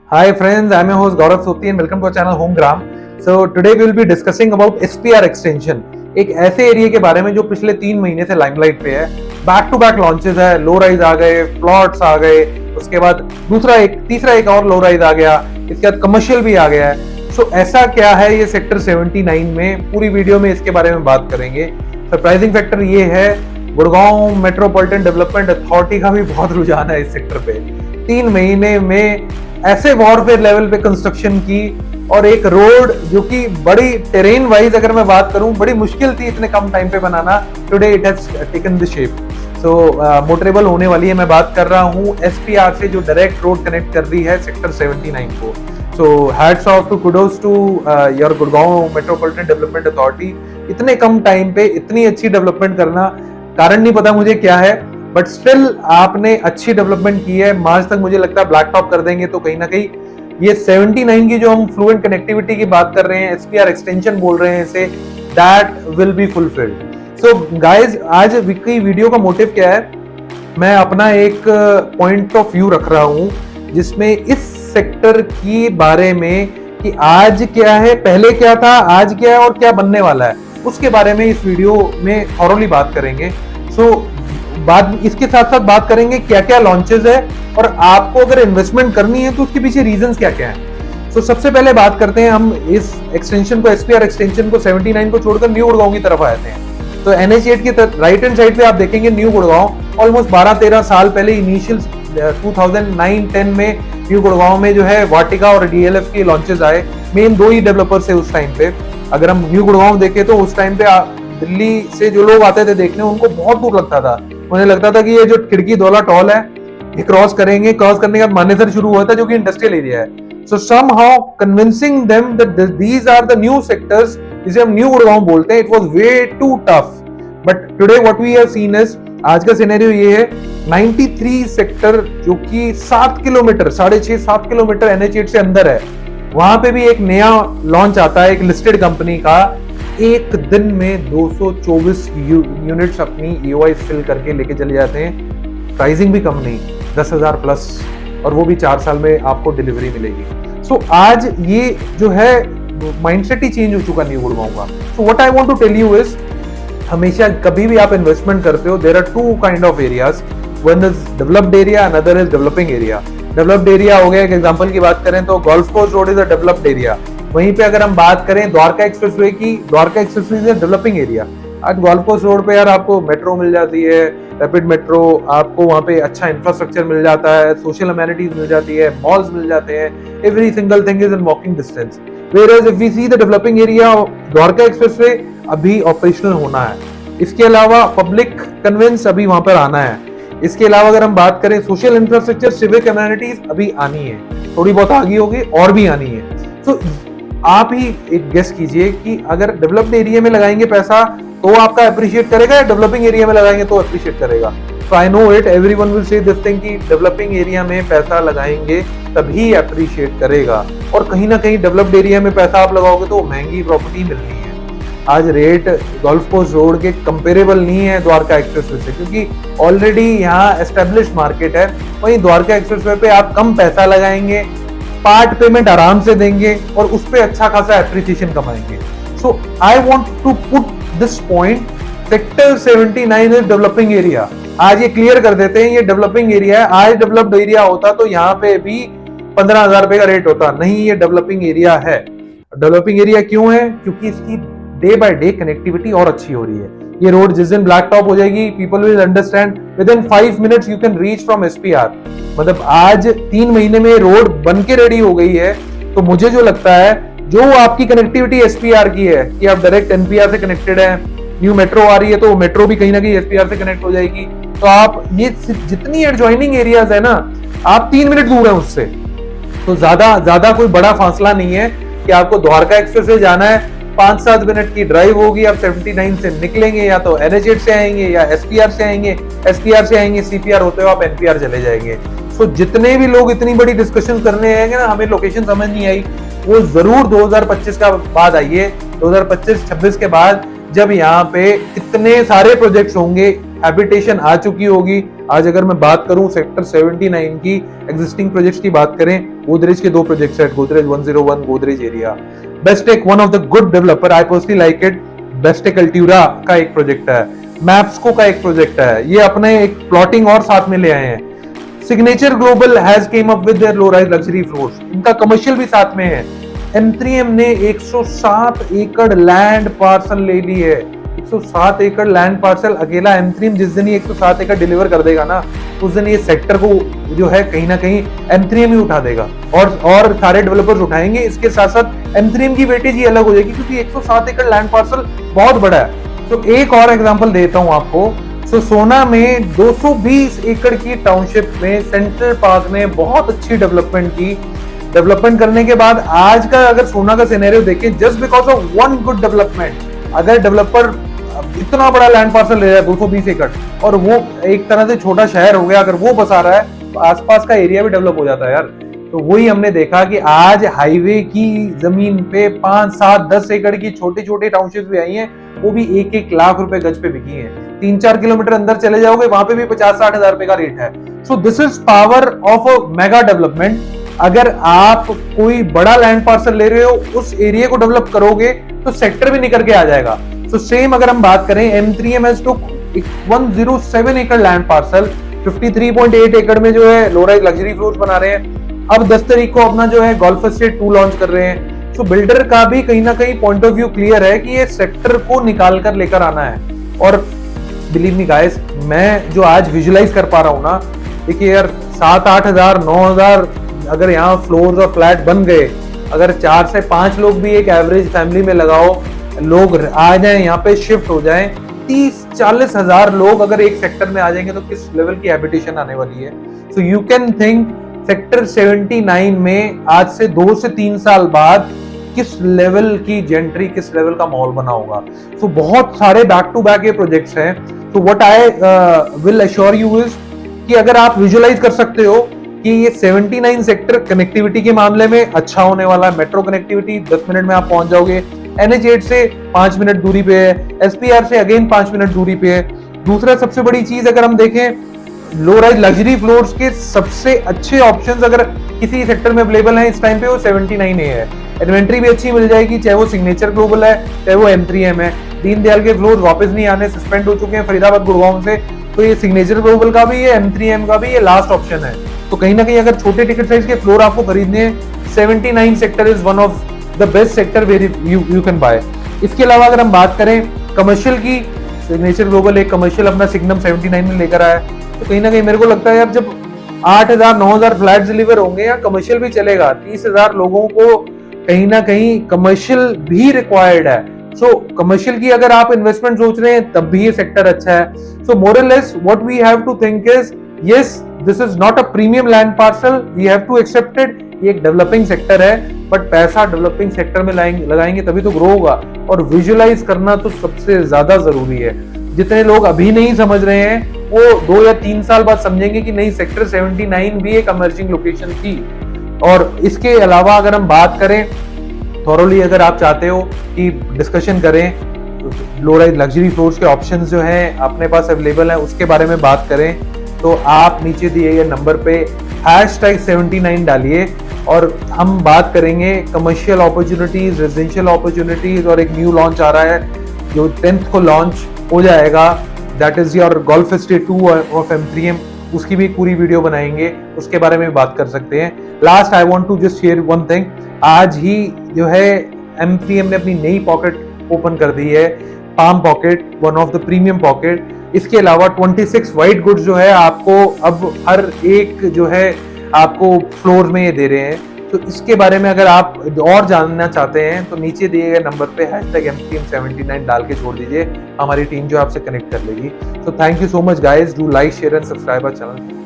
Hi friends, I'm your host Gaurav Soti and welcome to our channel Homegram. So today we will be discussing about SPR extension. एक ऐसे area के बारे में जो पिछले 3 महीने से लाइमलाइट पे है। बैक टू बैक लॉन्चेस है, लो राइज आ गए, प्लॉट्स आ गए, उसके बाद तीसरा एक और लो राइज आ गया, इसके बाद कमर्शियल भी आ गया है। सो ऐसा क्या है ये सेक्टर 79 में, पूरी वीडियो में इसके बारे में बात करेंगे। सरप्राइजिंग फैक्टर ये है, गुड़गांव मेट्रोपॉलिटन डेवलपमेंट अथॉरिटी का भी बहुत रुझान है इस सेक्टर पे। 3 महीने में ऐसे वॉरफेयर लेवल पे कंस्ट्रक्शन की, और एक रोड जो कि बड़ी टेरेन वाइज अगर मैं बात करूं बड़ी मुश्किल थी इतने कम टाइम पे बनाना, today it has taken the shape. So motorable होने वाली है। मैं बात कर रहा हूं एसपीआर से जो डायरेक्ट रोड कनेक्ट कर रही है सेक्टर 79 को। So hats off to, kudos to your Gurgaon Metropolitan Development Authority. इतने कम टाइम पे इतनी अच्छी डेवलपमेंट करना, कारण नहीं पता मुझे क्या है, बट स्टिल आपने अच्छी डेवलपमेंट की है। मार्च तक मुझे लगता है ब्लैक टॉप कर देंगे, तो कहीं ना कहीं ये 79 की जो हम फ्लुएंट कनेक्टिविटी की बात कर रहे हैं, एसपीआर एक्सटेंशन बोल रहे हैं इसे, that will be fulfilled. So guys, आज की वीडियो का मोटिव क्या है, मैं अपना एक पॉइंट ऑफ व्यू रख रहा हूं जिसमें इस सेक्टर की बारे में कि आज क्या है, पहले क्या था, आज क्या है और क्या बनने वाला है, उसके बारे में इस वीडियो में थॉरोली बात करेंगे। सो बाद इसके साथ साथ बात करेंगे क्या क्या लॉन्चेस है, और आपको अगर इन्वेस्टमेंट करनी है तो उसके पीछे रीजंस क्या क्या हैं। सो सबसे पहले बात करते हैं हम इस एक्सटेंशन को, एसपीआर एक्सटेंशन को 79 को छोड़कर न्यू गुड़गांव की तरफ आते हैं। तो NH8 की राइट हैंड साइड पे आप देखेंगे न्यू गुड़गांव। ऑलमोस्ट 12-13 साल पहले इनिशियल 2009-10 में न्यू गुड़गांव में जो है वाटिका और DLF के लॉन्चेस आए। मेन 2 ही डेवलपर्स है उस टाइम पे। अगर हम न्यू गुड़गांव देखें तो उस टाइम पे दिल्ली से जो लोग आते थे देखने, उनको बहुत दूर लगता था। उन्हें लगता था कि ये जो खिड़की दौला टॉल है ये क्रॉस करेंगे, क्रॉस करने के बाद मानेसर शुरू हुआ था जो कि इंडस्ट्रियल एरिया है। So somehow convincing them that these are the new sectors, जिसे हम न्यू गुड़गांव बोलते हैं, it was way too tough. But today what we have seen is, आज का सिनेरियो ये है, 93 सेक्टर जो कि 7 किलोमीटर, 6.5-7 किलोमीटर NH8 से अंदर है, वहां पे भी एक नया लॉन्च आता है एक लिस्टेड कंपनी का। एक दिन में 224 यूनिट्स अपनी EOI फिल करके लेके चले जाते हैं। प्राइसिंग भी कम नहीं, 10,000 प्लस, और वो भी 4 साल में आपको डिलीवरी मिलेगी। सो आज ये जो है माइंडसेट ही चेंज हो चुका न्यू गुड़गांव का। So what I want to tell you is, हमेशा कभी भी आप इन्वेस्टमेंट करते हो, there are 2 kind of areas, one is developed area, another is developing area. Developed area हो गया, एक एग्जांपल की बात करें तो golf course road is a developed area. वहीं पे अगर हम बात करें द्वारका एक्सप्रेसवे की, Dwarka expressway is a developing area. आज गोल्फ कोर्स रोड पे यार आपको मेट्रो मिल जाती है, रैपिड मेट्रो, आपको वहाँ पे अच्छा इंफ्रास्ट्रक्चर मिल जाता है, सोशल अमेनिटीज मिल जाती है, मॉल्स मिल जाते हैं, every single thing is in walking distance. Whereas if we see the developing area, Dwarka expressway अभी ऑपरेशनल होना है। इसके अलावा पब्लिक कन्वेंस अभी वहां पर आना है। इसके अलावा अगर हम बात करें सोशल इंफ्रास्ट्रक्चर, सिविक अमेनिटीज अभी आनी है, थोड़ी बहुत आगी होगी और भी आनी है। तो आप ही एक गेस कीजिए कि अगर डेवलप्ड एरिया में लगाएंगे पैसा तो आपका अप्रिशिएट करेगा, या डेवलपिंग एरिया में लगाएंगे तो अप्रिशिएट करेगा। So I know it, everyone will say this thing कि डेवलपिंग एरिया में पैसा लगाएंगे तभी अप्रिशिएट करेगा, और कहीं ना कहीं डेवलप्ड एरिया में पैसा आप लगाओगे तो महंगी प्रॉपर्टी मिलनी है। आज रेट गोल्फ कोर्स रोड के कंपेरेबल नहीं है द्वारका एक्सप्रेसवे से, क्योंकि ऑलरेडी यहाँ एस्टेब्लिश्ड मार्केट है। वहीं द्वारका एक्सप्रेसवे पे आप कम पैसा लगाएंगे, पार्ट पेमेंट आराम से देंगे, और उस पर अच्छा खासा एप्रिसिएशन कमाएंगे। So I want to put this point, sector 79 is developing area. आज ये क्लियर कर देते हैं, ये डेवलपिंग एरिया है। आज डेवलप्ड एरिया होता तो यहाँ पे भी 15,000 रुपए का रेट होता, नहीं, ये डेवलपिंग एरिया है। डेवलपिंग एरिया क्यों है? क्योंकि इसकी डे बाय डे कनेक्टिविटी और अच्छी हो रही है। ये रोड जिस दिन ब्लैक टॉप हो जाएगी, people will understand, with in 5 minutes you can reach from SPR। मतलब आज 3 महीने में रोड बन के रेडी हो गई है। तो मुझे जो लगता है, जो आपकी कनेक्टिविटी SPR की है कि आप डायरेक्ट NPR से कनेक्टेड है, न्यू मेट्रो आ रही है तो मेट्रो भी कहीं ना कहीं SPR से कनेक्ट हो जाएगी। तो आप ये जितनी एडजॉइनिंग एरियाज है ना, आप 3 मिनट दूर है उससे, तो ज्यादा कोई बड़ा फासला नहीं है कि आपको द्वारका एक्सप्रेस से जाना है, 5-7 मिनट की ड्राइव होगी, आप 79 से निकलेंगे, या तो NH8 से आएंगे या SPR से आएंगे, SPR से आएंगे CPR होते हुए आप NPR चले जाएंगे। तो जितने भी लोग इतनी बड़ी डिस्कशन करने आएंगे ना, हमें लोकेशन समझ नहीं आई, वो जरूर 2025 का बाद आइए, 2025-26 के बाद, जब यहाँ पे इतने सारे प्रोजेक्ट्स होंगे, हैबिटेशन आ चुकी होगी। आज अगर मैं बात करूं सेक्टर 79 की एग्जिस्टिंग प्रोजेक्ट्स की बात करें, गोदरेज के 2 प्रोजेक्ट्स है, Godrej 101, Godrej area. Bestech one of the good developer, I personally like it. Bestech Altura का एक प्रोजेक्ट है, मैप्सको का एक प्रोजेक्ट है, ये अपने एक प्लॉटिंग और साथ में ले आए हैं। Signature global has came up with their low rise luxury floors, इनका कमर्शियल भी साथ में है। M3M ने 107 एकड़ लैंड पार्सल ले ली है। 107 एकड़ लैंड पार्सल अकेला M3M जिस दिन ये 107 एकड़ डिलीवर कर देगा ना, उस दिन ये सेक्टर को जो है कहीं ना कहीं M3M ही उठा देगा, और सारे डेवलपर्स उठाएंगे। इसके साथ साथ M3M की वेटेज ही अलग हो जाएगी, क्योंकि 107 एकड़ लैंड पार्सल बहुत बड़ा है। तो एक और एग्जांपल देता हूं आपको। सो सोना में 220 एकड़ की टाउनशिप में सेंट्रल पार्क ने बहुत अच्छी डेवलपमेंट की। डेवलपमेंट करने के बाद आज का अगर सोना का सिनेरियो देखें, just because of one good development, अगर डेवलपर इतना बड़ा लैंड पार्सल ले रहा है 220 एकड़, और वो एक तरह से छोटा शहर हो गया, अगर वो बसा रहा है तो आसपास का एरिया भी डेवलप हो जाता है यार। तो वही हमने देखा कि आज हाईवे की जमीन पे 5, 7, 10 एकड़ की छोटी छोटी टाउनशिप भी आई हैं, वो भी 1-1 लाख रुपए गज पे बिकी हैं। 3-4 किलोमीटर अंदर चले जाओगे, वहां पे भी 50-60 हजार रुपए का रेट है। So this is power of a mega development. अगर आप कोई बड़ा लैंड पार्सल ले रहे हो, उस एरिया को डेवलप करोगे तो सेक्टर भी निकल के आ जाएगा। सो सेम अगर हम बात करें, M3M has took 107 एकड़ लैंड पार्सल, 53.8 एकड़ में जो है लो राइज लग्जरी फ्लोर्स बना रहे हैं। अब 10 तारीख को अपना जो है गोल्फ एस्टेट 2 लॉन्च कर रहे हैं। सो बिल्डर का भी कहीं ना कहीं पॉइंट ऑफ व्यू क्लियर है कि ये सेक्टर को निकाल कर लेकर आना है। और बिलीव मी गाइस, मैं जो आज विजुलाइज कर पा रहा हूं ना, देखिए यार 7-8 हजार 9 हजार अगर यहाँ फ्लोर्स और फ्लैट बन गए, अगर 4 से 5 लोग भी एक एवरेज फैमिली में लगाओ, लोग आ जाए यहाँ पे शिफ्ट हो जाएं, 30-40 हजार लोग अगर एक सेक्टर में आ जाएंगे तो किस लेवल की हैबिटेशन आने वाली है। So you can think sector 79 में आज से 2 से 3 साल बाद किस लेवल की जेंट्री, किस लेवल का माहौल बना होगा। सो बहुत सारे बैक टू बैक ये प्रोजेक्ट्स हैं। तो what I will assure you is कि अगर आप विजुअलाइज कर सकते हो कि ये 79 सेक्टर कनेक्टिविटी के मामले में अच्छा होने वाला है। मेट्रो कनेक्टिविटी 10 मिनट में आप पहुंच जाओगे, NH8 से 5 मिनट दूरी पे है, SPR से अगेन 5 मिनट दूरी पे है। दूसरा सबसे बड़ी चीज अगर हम देखें, लो राइज लग्जरी फ्लोर्स के सबसे अच्छे ऑप्शंस अगर किसी सेक्टर में अवेलेबल हैं इस टाइम पे, वो 79A है। इन्वेंट्री भी अच्छी मिल जाएगी, चाहे वो सिग्नेचर ग्लोबल है, चाहे वो M3M है। दीनदयाल के फ्लोर वापस नहीं आने, सस्पेंड हो चुके हैं फरीदाबाद गुड़गांव से, तो ये सिग्नेचर ग्लोबल का भी, ये M3M का भी ये लास्ट ऑप्शन है। तो कहीं ना कहीं अगर छोटे टिकट साइज के फ्लोर आपको खरीदने हैं, 79 sector is one of the best sector where you can buy. इसके अलावा अगर हम बात करें कमर्शियल की, सिग्नेचर ग्लोबल एक कमर्शियल अपना सिग्नम 79 में लेकर आया, तो कहीं ना कहीं मेरे को लगता है यार जब 8,000-9,000 फ्लैट डिलीवर होंगे या कमर्शियल भी चलेगा, 30,000 लोगों को कहीं ना कहीं कमर्शियल भी रिक्वायर्ड है। सो कमर्शियल की अगर आप इन्वेस्टमेंट सोच रहे हैं तब भी ये सेक्टर अच्छा है। सो मोर और less what we have to think is, yes this is not a premium land parcel, we have to accept it. ये एक डेवलपिंग सेक्टर है, बट पैसा डेवलपिंग सेक्टर में लगाएंगे तभी तो ग्रो होगा। और विजुअलाइज करना तो सबसे ज्यादा जरूरी है। जितने लोग अभी नहीं समझ रहे हैं वो 2 या 3 साल बाद समझेंगे कि नहीं, सेक्टर 79 भी एक इमर्जिंग लोकेशन थी। और इसके अलावा अगर हम बात करें थॉरोली, अगर आप चाहते हो कि डिस्कशन करें, लो राइज लग्जरी फ्लोर्स के ऑप्शंस जो हैं अपने पास अवेलेबल हैं उसके बारे में बात करें, तो आप नीचे दिए गए नंबर पे #79 डालिए और हम बात करेंगे कमर्शियल अपॉर्चुनिटीज, रेजिडेंशियल अपॉर्चुनिटीज। और एक न्यू लॉन्च आ रहा है जो 10th को लॉन्च हो जाएगा, that is your golf estate 2 of M3M। उसकी भी पूरी वीडियो बनाएंगे, उसके बारे में बात कर सकते हैं। Last I want to just share one thing, आज ही जो है M3M ने अपनी नई पॉकेट ओपन कर दी है, palm pocket, one of the premium pocket. इसके अलावा 26 वाइट गुड्स जो है आपको अब हर एक जो है आपको फ्लोर में ये दे रहे हैं। तो इसके बारे में अगर आप और जानना चाहते हैं तो नीचे दिए गए नंबर पे #M3M79 डाल के छोड़ दीजिए, हमारी टीम जो आपसे कनेक्ट कर लेगी। तो thank you so much guys, do like, share and subscribe our channel.